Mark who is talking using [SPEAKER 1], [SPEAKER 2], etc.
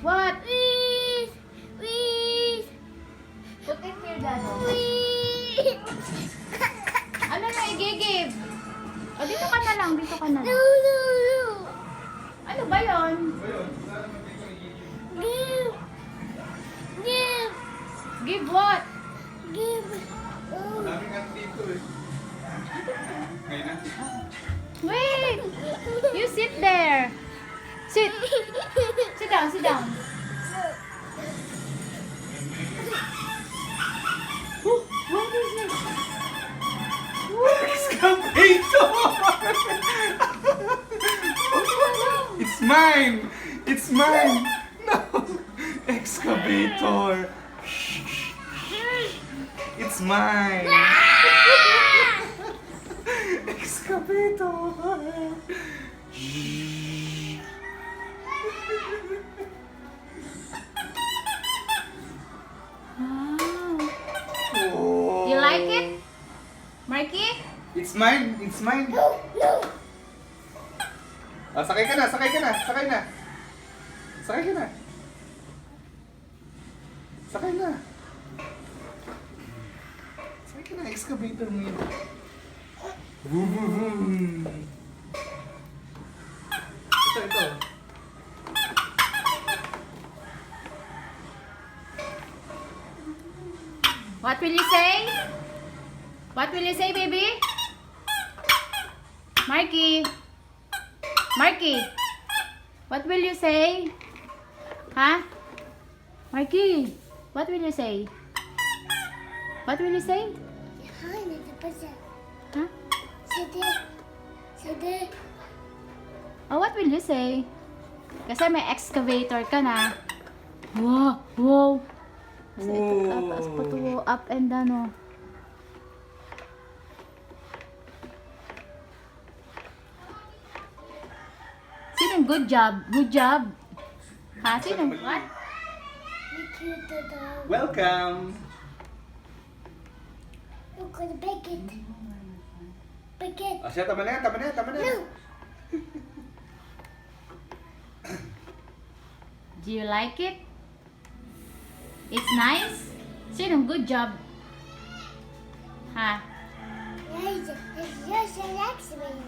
[SPEAKER 1] What?
[SPEAKER 2] Please.
[SPEAKER 1] Put it here, Dano.
[SPEAKER 2] Please.
[SPEAKER 1] Ano na i-give? O, dito ka na lang. Dito ka na
[SPEAKER 2] No,
[SPEAKER 1] lang.
[SPEAKER 2] no, no.
[SPEAKER 1] Ano ba yon?
[SPEAKER 2] Give. Give.
[SPEAKER 1] Give what?
[SPEAKER 2] Give. Oh.
[SPEAKER 3] Daming at dito eh. Ngayon na.
[SPEAKER 1] Wait! You sit there. Sit. Sit down, sit down. Oh, what is it?
[SPEAKER 3] Excavator! It's mine! It's mine! No! Excavator! It's mine! Excavator!
[SPEAKER 1] Wow.
[SPEAKER 3] Oh.
[SPEAKER 1] You like it? Marky?
[SPEAKER 3] It's mine! It's mine!
[SPEAKER 2] No.
[SPEAKER 3] Ah, sakay ka na! Sakay ka na! Sakay na! Sakay ka na! Sakay na! Sakay ka na! Excavator mo yun! Vroom. Ito.
[SPEAKER 1] What will you say? What will you say, baby? Marky? Marky? What will you say? Huh? Marky? What will you say? What will you say?
[SPEAKER 2] Hi, napaskuhan.
[SPEAKER 1] Huh?
[SPEAKER 2] Sade.
[SPEAKER 1] Oh, what will you say? Kasi may excavator ka na. Wow! Wow! So, ito, taas pa to, up and down, oh. Sinong good job? Good job? Ha? Sinong what?
[SPEAKER 3] Welcome!
[SPEAKER 2] I'm gonna bake it. Bake it.
[SPEAKER 3] Ah, siya, tama na yan, tama na yan, tama na yan.
[SPEAKER 2] No.
[SPEAKER 1] Do you like it? It's nice? Sinong good job? Ha?
[SPEAKER 2] Yes, it's just an accident.